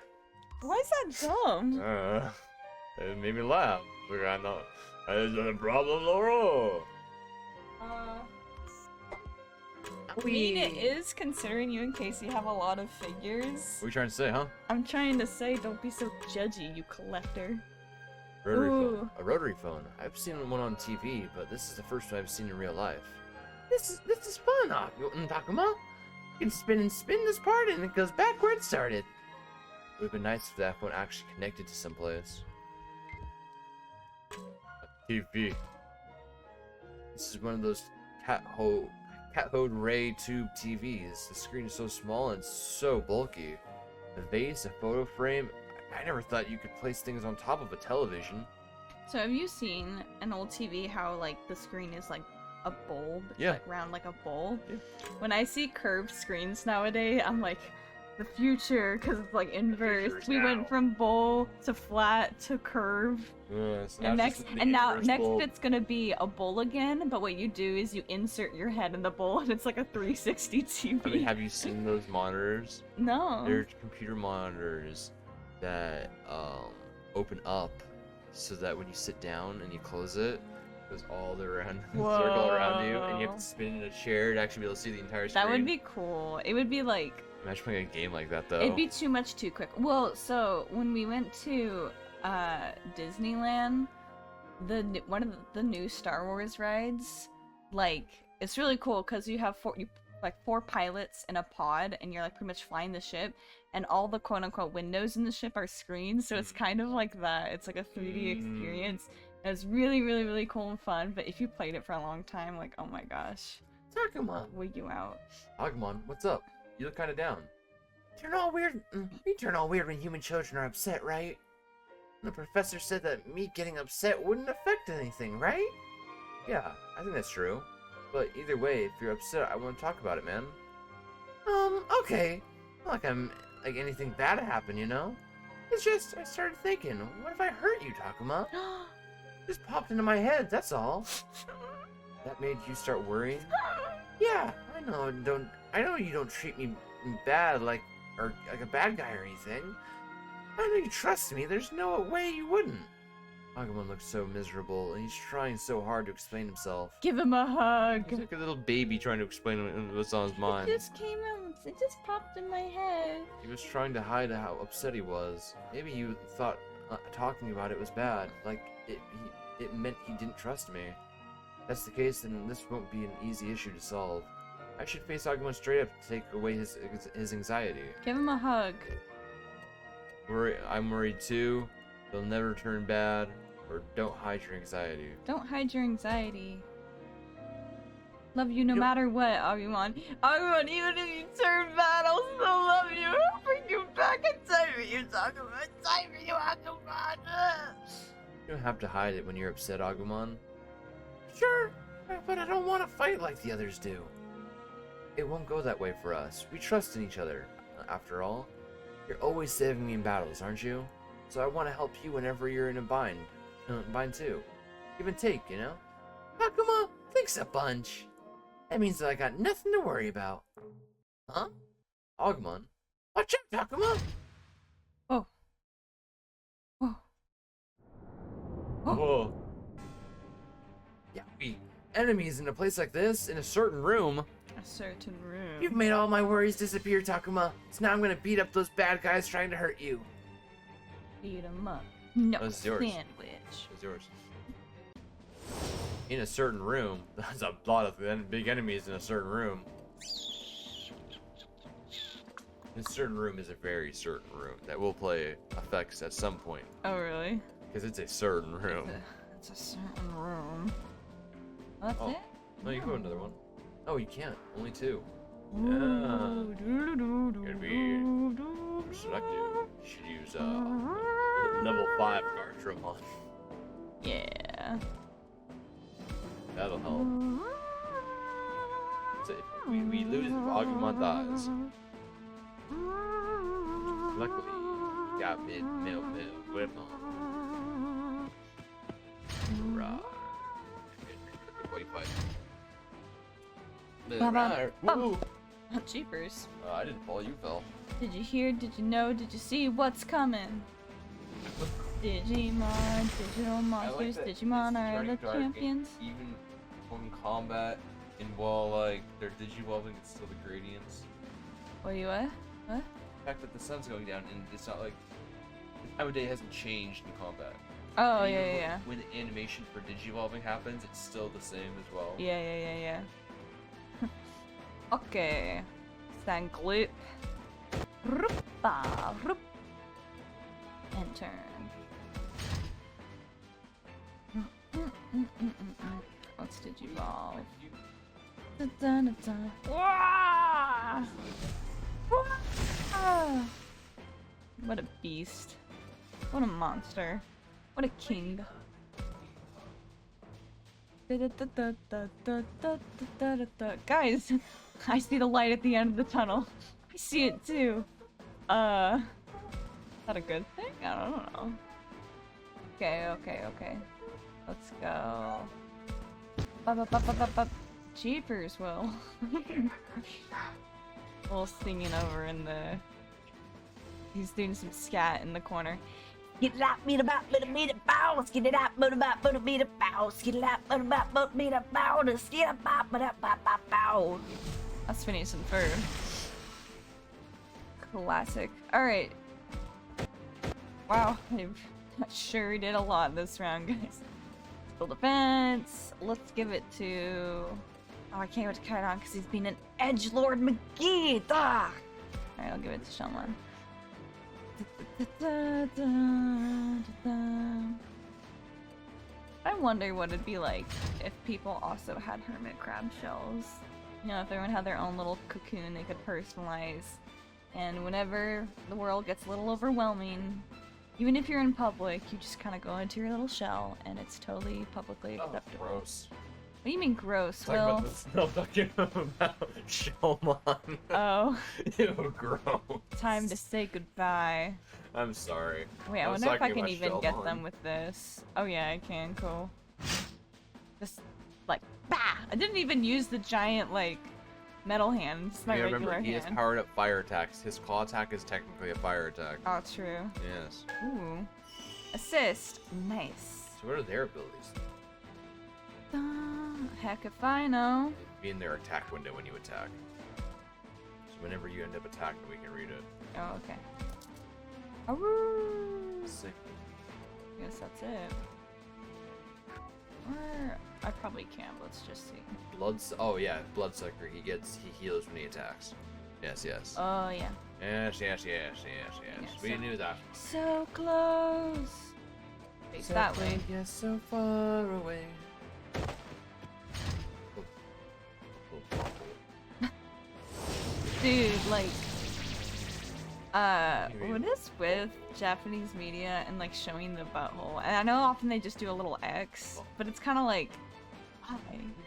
Why is that dumb? It made me laugh. Like I know. There's a problem, Laura. I mean, it is considering you in case you have a lot of figures. What are you trying to say, huh? I'm trying to say, don't be so judgy, you collector. Rotary phone. Ooh. A rotary phone. I've seen one on TV, but this is the first one I've seen in real life. This is fun, Takuma. You can spin and spin this part, and it goes back where it started. It would have been nice if that phone actually connected to someplace. A TV. This is one of those cathode ray tube TVs. The screen is so small and so bulky. The vase, a photo frame. I never thought you could place things on top of a television. So have you seen an old TV how like the screen is like a bulb? It's Yeah. like round like a bowl. When I see curved screens nowadays, I'm like, the future, because it's like inverse. future is We now. went from bowl to flat to curve. So And it's next, just the and now inverse next bulb. it's gonna be a bowl again. But what you do is you insert your head in the bowl, and it's like a 360 TV. I mean, have you seen those monitors? No. They're computer monitors that open up so that when you sit down and you close it, it goes all the around, circle around you, and you have to spin in a chair to actually be able to see the entire screen. That would be cool. It would be like, Imagine playing a game like that, though. it'd be too much too quick. Well, so when we went to Disneyland, one of the new Star Wars rides, like, it's really cool because you have four pilots in a pod, and you're like pretty much flying the ship, and all the quote unquote windows in the ship are screens, so it's kind of like that. It's like a 3D experience. And it's really, really, really cool and fun. But if you played it for a long time, like, oh my gosh. Takuma. wig you out. Agumon, what's up? You look kind of down. We turn all weird when human children are upset, right? The professor said that me getting upset wouldn't affect anything, right? Yeah, I think that's true. But either way, if you're upset, I want to talk about it, man. Okay. Not like anything bad happened, you know? It's just, I started thinking, what if I hurt you, Takuma? Just popped into my head, that's all. That made you start worrying? Yeah, I know you don't treat me bad like a bad guy or anything. I know you trust me, there's no way you wouldn't. Agumon looks so miserable, and he's trying so hard to explain himself. Give him a hug. He's like a little baby trying to explain what's on his mind. It just came out. It just popped in my head. He was trying to hide how upset he was. Maybe you thought talking about it was bad, like it meant he didn't trust me. If that's the case, then this won't be an easy issue to solve. I should face Agumon straight up to take away his anxiety. Give him a hug. I'm worried too. They'll never turn bad, or don't hide your anxiety. Don't hide your anxiety. Love you no matter what, Agumon. Agumon, even if you turn bad, I'll still love you. I'll bring you back inside of you, Agumon. Inside of you, Agumon. You don't have to hide it when you're upset, Agumon. Sure, but I don't want to fight like the others do. It won't go that way for us. We trust in each other, after all. You're always saving me in battles, aren't you? So I want to help you whenever you're in a bind. Bind too. Give and take, you know? Takuma, thanks a bunch. That means that I got nothing to worry about. Huh? Agumon? Watch out, Takuma! Oh. Oh. Oh. Whoa. Yeah, we enemies in a place like this, in a certain room. A certain room. You've made all my worries disappear, Takuma. So now I'm gonna beat up those bad guys trying to hurt you. Beat him up. No That's yours. sandwich. It's yours. In a certain room. There's a lot of big enemies in a certain room. This certain room is a very certain room that will play effects at some point. Oh, really? Because it's a certain room. It's a certain room. Oh, that's it? No, you can go another one. Oh, you can't. Only two. Yeah. Gotta be selective. You should use level 5 Gartramon. Yeah. That'll help. So if we lose if Agumon dies. Luckily, we got mid. Right. Wait, fight. Woo! Oh, jeepers. I didn't fall, you fell. Did you hear? Did you know? Did you see what's coming? Digimon, digital monsters, Digimon are the champions. Even when combat, and while like they're digivolving, it's still the gradients. Wait, what? What? The fact that the sun's going down and it's not like the time of day hasn't changed in combat. Oh, And yeah, even yeah. when the animation for digivolving happens, it's still the same as well. Yeah. Okay. Sangloop. And turn. Let's digivolve. Wah! Wah! What a beast. What a monster. What a king. Guys, I see the light at the end of the tunnel. I see it too. Is that a good thing? I don't know. Okay. Let's go. Jeepers, Will. Will singing over in the... He's doing some scat in the corner. Get it out, meet about, meet it, bounce. Get it out, meet about, meet it, bounce. Get it out, meet about, meet it, bounce. Get it out, bounce. That's Phineas and Ferb. Classic. Alright. Wow, I sure did a lot this round, guys. Full defense. Let's give it to... Oh, I can't give it to Kaidan because he's being an edgelord McGee. Alright, I'll give it to Shenlong. I wonder what it'd be like if people also had hermit crab shells. You know, if everyone had their own little cocoon they could personalize. And whenever the world gets a little overwhelming, even if you're in public, you just kind of go into your little shell, and it's totally publicly acceptable. Gross. What do you mean gross, Talking Will? about this, no, I'm talking about Showmon. Oh, Ew, gross. time to say goodbye. I'm sorry. Wait, I was wonder if I talking can about even get Showmon. them with this. Oh yeah, I can, cool. Just, like, bah! I didn't even use the giant, like, metal hand. It's my Yeah, regular remember, he has hand. powered up fire attacks. His claw attack is technically a fire attack. Oh, true. Yes. Ooh. Assist. Nice. So what are their abilities? Heck if I know. Be in their attack window when you attack. So whenever you end up attacking, we can read it. Oh, okay. Aroo! Sick. Guess that's it. Or I probably can. Let's just see. Oh yeah, Bloodsucker. He heals when he attacks. Yes, yes. Oh yeah. Yes. Yeah, We so- knew that. So close. Face that way. Yes, so far away. Dude, like, what is with Japanese media and like showing the butthole? And I know often they just do a little X, but it's kind of like, why?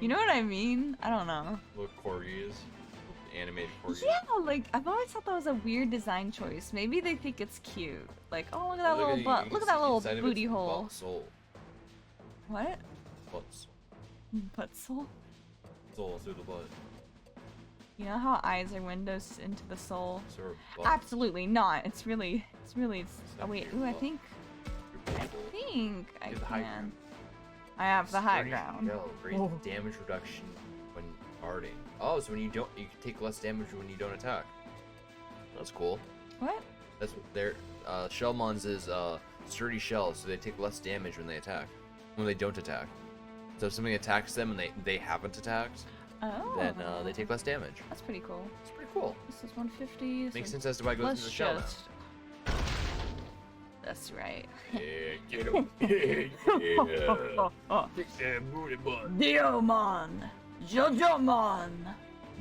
You know what I mean? I don't know. Little corgis, animated corgis. Yeah, like I've always thought that was a weird design choice. Maybe they think it's cute. Like, oh look at that little butt. Look at that little booty hole. Soul. What? Butts. Butt soul? Soul through the butt. You know how eyes are windows into the soul? So her butt. Absolutely not. It's really. not Oh wait. your Ooh, I butt. think Your I butt. I Get the high can. ground. I have the high Sturdy ground. shell, great damage reduction when guarding. Oh, so when you don't, you can take less damage when you don't attack. That's cool. What? That's what their Shellmons is sturdy shells, so they take less damage when they attack. When they don't attack. So if something attacks them and they haven't attacked, Oh. then they take less damage. That's pretty cool. It's pretty cool. This is 150. Makes so sense as to why it goes let's into the shell now. just. That's right. Yeah, get him. Yeah. Take that booty butt. Diomon! Jojomon!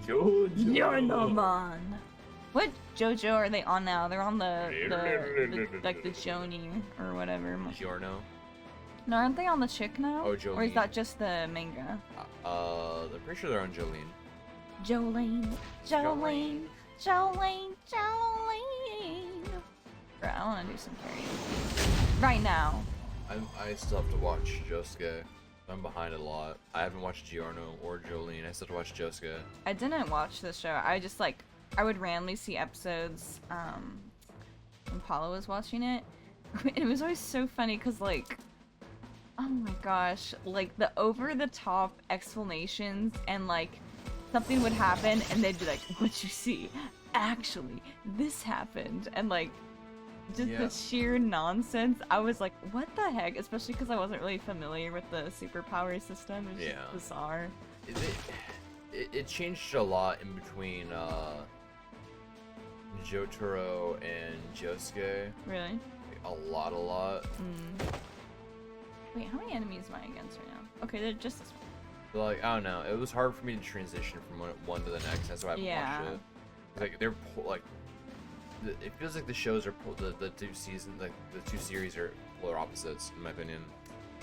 Yonomon! What JoJo are they on now? They're on the like the Joni or whatever. Giorno. No, aren't they on the chick now? Oh, Or is Jolene. that just the manga? I'm pretty sure they're on Jolene. Jolene, Jolene, Jolene, Jolene. Bro, I want to do some karaoke. Right now. I still have to watch Josuke. I'm behind a lot. I haven't watched Giorno or Jolene. I still have to watch Josuke. I didn't watch the show. I just like I would randomly see episodes when Paula was watching it. It was always so funny because like oh my gosh, like the over the top explanations and like something would happen and they'd be like, "What'd you see? Actually, this happened." And like just Yeah. the sheer nonsense. I was like, "What the heck?" Especially because I wasn't really familiar with the superpower system. It was Yeah. just bizarre. It changed a lot in between Jotaro and Josuke. Really? A lot. Wait, how many enemies am I against right now? Okay, they're just this one. But like, I don't know. It was hard for me to transition from one to the next. That's why I haven't Yeah. watched it. Like they're like, it feels like the shows are the two seasons, like the two series are polar opposites in my opinion.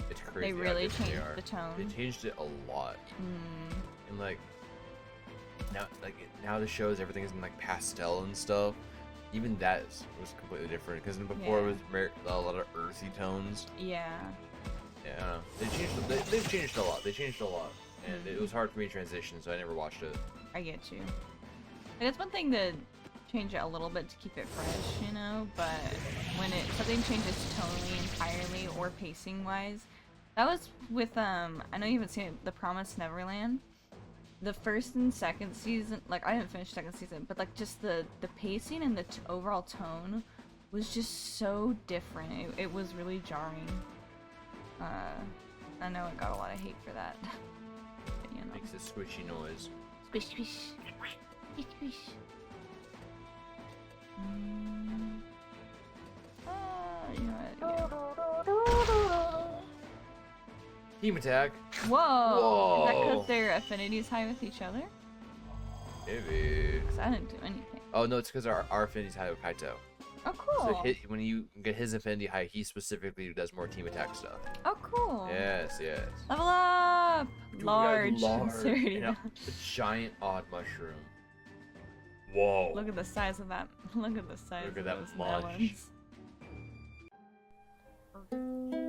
It's crazy. They how really different they changed are. the tone. They changed it a lot, Mm. and like now the shows everything is in like pastel and stuff. Even that was completely different because before it Yeah. was a lot of earthy tones. Yeah. Yeah, I don't know. They've changed a lot. They changed a lot, and it was hard for me to transition, so I never watched it. I get you. And it's one thing to change it a little bit to keep it fresh, you know, but when something changes tonally entirely or pacing wise, that was with I know you haven't seen it, The Promised Neverland. The first and second season, like I didn't finish second season, but like just the pacing and the overall tone was just so different. It was really jarring. I know I got a lot of hate for that. But, you know. Makes a squishy noise. Squish, squish. Squish, squish. You know what? Team attack. Whoa! Is that Whoa. because their affinity's high with each other? Maybe. 'Cause I didn't do anything. Oh no, it's because our affinity's high with Kaito. Oh, cool. So when you get his affinity high, he specifically does more team attack stuff. Oh, cool. Yes, yes. Level up! Dude, Large. large. Sincerity. And a giant odd mushroom. Whoa. Look at the size of that. Look at the size Look of at that those munch. melons.